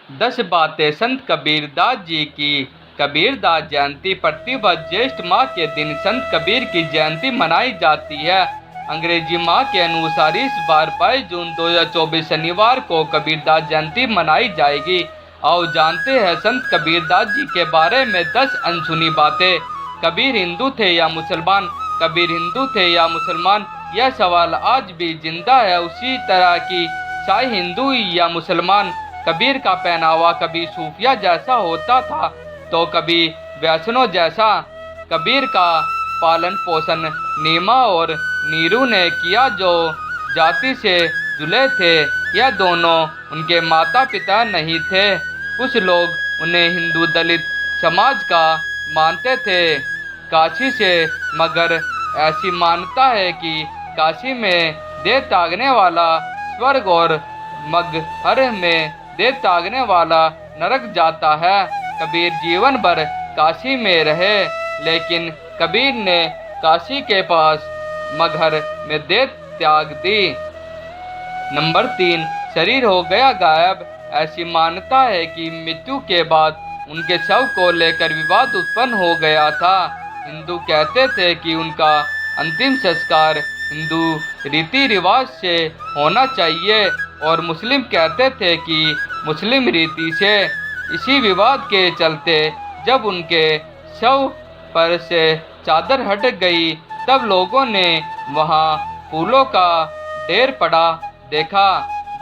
10 बातें संत कबीरदास जी की। कबीरदास जयंती प्रतिवर्ष ज्येष्ठ माह के दिन संत कबीर की जयंती मनाई जाती है। अंग्रेजी माह के अनुसार इस बार 22 जून 2024 शनिवार को कबीरदास जयंती मनाई जाएगी। आओ जानते हैं संत कबीरदास जी के बारे में 10 अनसुनी बातें। कबीर हिंदू थे या मुसलमान? कबीर हिंदू थे या मुसलमान, यह सवाल आज भी जिंदा है। उसी तरह की चाहे हिंदू या मुसलमान। कबीर का पहनावा कभी सूफिया जैसा होता था तो कभी वैष्णव जैसा। कबीर का पालन पोषण नीमा और नीरू ने किया, जो जाति से जुड़े थे। यह दोनों उनके माता पिता नहीं थे। कुछ लोग उन्हें हिंदू दलित समाज का मानते थे। काशी से, मगर ऐसी मान्यता है कि काशी में देह त्यागने वाला स्वर्ग और मगहर में देह त्यागने वाला नरक जाता है। कबीर जीवन भर काशी में रहे, लेकिन कबीर ने काशी के पास मगहर में देह त्याग दी। नंबर 3, शरीर हो गया गायब। ऐसी मान्यता है कि मृत्यु के बाद उनके शव को लेकर विवाद उत्पन्न हो गया था। हिंदू कहते थे कि उनका अंतिम संस्कार हिंदू रीति रिवाज से होना चाहिए और मुस्लिम कहते थे कि मुस्लिम रीति से। इसी विवाद के चलते जब उनके शव पर से चादर हट गई, तब लोगों ने वहां फूलों का ढेर पड़ा देखा।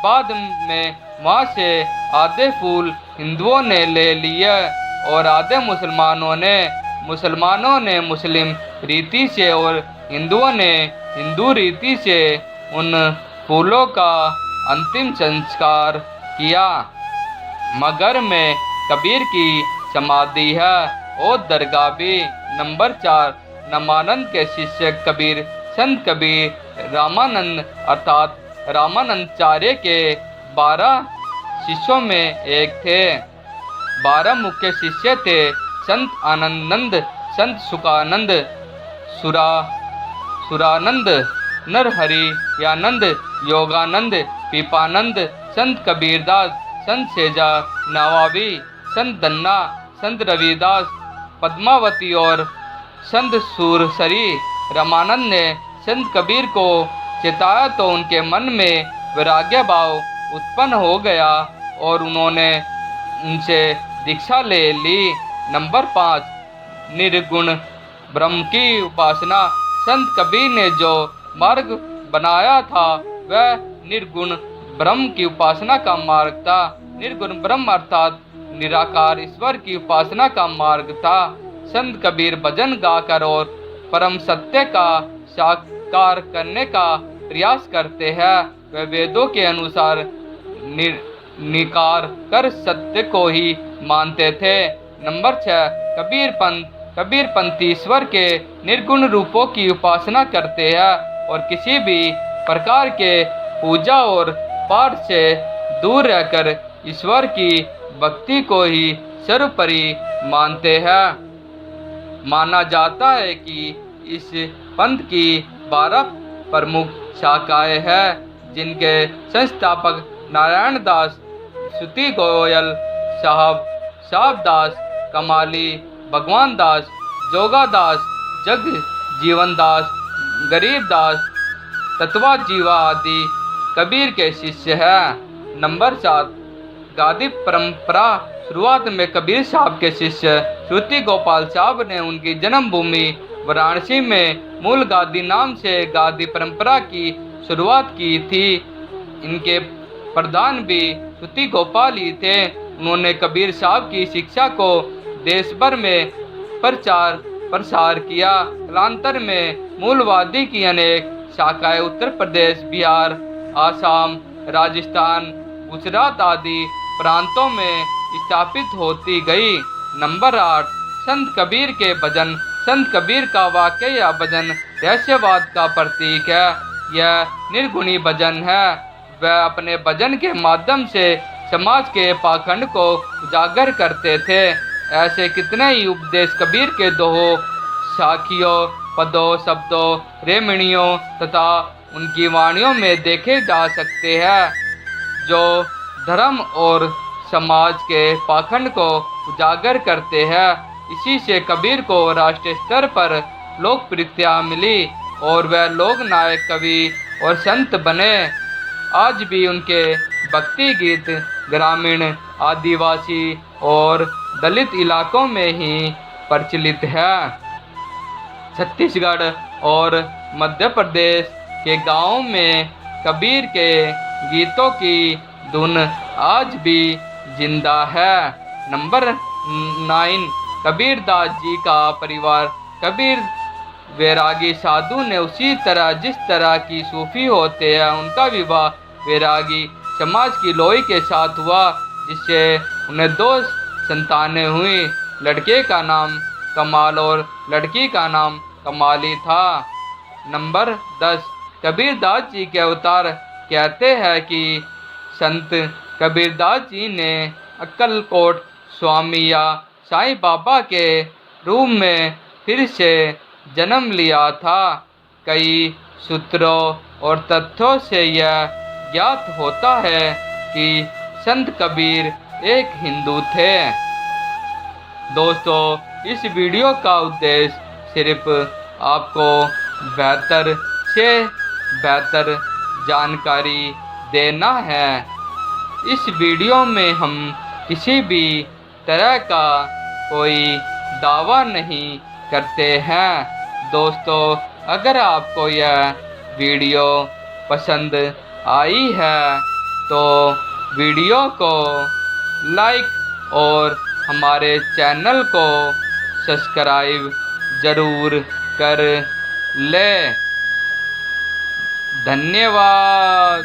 बाद में वहां से आधे फूल हिंदुओं ने ले लिए और आधे मुसलमानों ने मुस्लिम रीति से और हिंदुओं ने हिंदू रीति से उन फूलों का अंतिम संस्कार किया। मगहर में कबीर की समाधि है और दरगाह भी। नंबर 4, रामानंद के शिष्य कबीर। संत कबीर रामानंद अर्थात रामानंदाचार्य के 12 शिष्यों में एक थे। 12 मुख्य शिष्य थे। संत आनंदानंद, संत सुखानंद, सुरानंद, नरहरियानंद, योगानंद, पीपानंद, संत कबीरदास, संत सेजा नवाबी, संत दन्ना, संत रविदास, पद्मावती और संत सूरसरी। रामानंद ने संत कबीर को चिताया तो उनके मन में वैराग्य भाव उत्पन्न हो गया और उन्होंने उनसे दीक्षा ले ली। नंबर 5, निर्गुण ब्रह्म की उपासना। संत कबीर ने जो मार्ग बनाया था वह निर्गुण ब्रह्म की उपासना का मार्ग था। निर्गुण ब्रह्म अर्थात निराकार ईश्वर की उपासना का मार्ग था। संत कबीर भजन गाकर और परम सत्य का साकार करने का प्रयास करते हैं। वे वेदों के अनुसार निकार कर सत्य को ही मानते थे। नंबर 6, कबीरपंथी ईश्वर के निर्गुण रूपों की उपासना करते हैं और किसी भी प्रकार के पूजा और पाठ से दूर रहकर ईश्वर की भक्ति को ही सर्वोपरि मानते हैं। माना जाता है कि इस पंथ की 12 प्रमुख शाखाएं हैं, जिनके संस्थापक नारायण दास, श्रुति गोयल साहब, साहबदास, कमाली, भगवान दास, जोगा दास, जग जीवन दास, गरीब दास, तत्वा जीवा आदि कबीर के शिष्य हैं। नंबर 7, गादी परंपरा। शुरुआत में कबीर साहब के शिष्य श्रुति गोपाल साहब ने उनकी जन्मभूमि वाराणसी में मूल गादी नाम से गादी परंपरा की शुरुआत की थी। इनके प्रधान भी श्रुति गोपाल ही थे। उन्होंने कबीर साहब की शिक्षा को देश भर में प्रचार प्रसार किया। कालांतर में मूलवादी की अनेक शाखाएं उत्तर प्रदेश, बिहार, आसाम, राजस्थान, गुजरात आदि प्रांतों में स्थापित होती गई। नंबर 8, संत कबीर के भजन। संत कबीर का वाक्य या भजन रहस्यवाद का प्रतीक है। यह निर्गुणी भजन है। वह अपने भजन के माध्यम से समाज के पाखंड को उजागर करते थे। ऐसे कितने ही उपदेश कबीर के दोहों, साखियों, पदों, शब्दों, रेमणियों तथा उनकी वाणियों में देखे जा सकते हैं, जो धर्म और समाज के पाखंड को उजागर करते हैं। इसी से कबीर को राष्ट्रीय स्तर पर लोकप्रियता मिली और वह लोक नायक कवि और संत बने। आज भी उनके भक्ति गीत ग्रामीण, आदिवासी और दलित इलाकों में ही प्रचलित है। छत्तीसगढ़ और मध्य प्रदेश के गांवों में कबीर के गीतों की धुन आज भी जिंदा है। नंबर 9, कबीर दास जी का परिवार। कबीर वैरागी साधु ने उसी तरह जिस तरह की सूफी होते हैं, उनका विवाह वैरागी समाज की लोई के साथ हुआ, जिससे उन्हें 2 संतानें हुई। लड़के का नाम कमाल और लड़की का नाम कमाली था। नंबर 10, कबीर दास जी के अवतार। कहते हैं कि संत कबीर दास जी ने अक्कलकोट स्वामी या साईं बाबा के रूप में फिर से जन्म लिया था। कई सूत्रों और तथ्यों से यह ज्ञात होता है कि संत कबीर एक हिंदू थे। दोस्तों, इस वीडियो का उद्देश्य सिर्फ आपको बेहतर से बेहतर जानकारी देना है। इस वीडियो में हम किसी भी तरह का कोई दावा नहीं करते हैं। दोस्तों, अगर आपको यह वीडियो पसंद आई है तो वीडियो को लाइक और हमारे चैनल को सब्सक्राइब ज़रूर कर ले। धन्यवाद।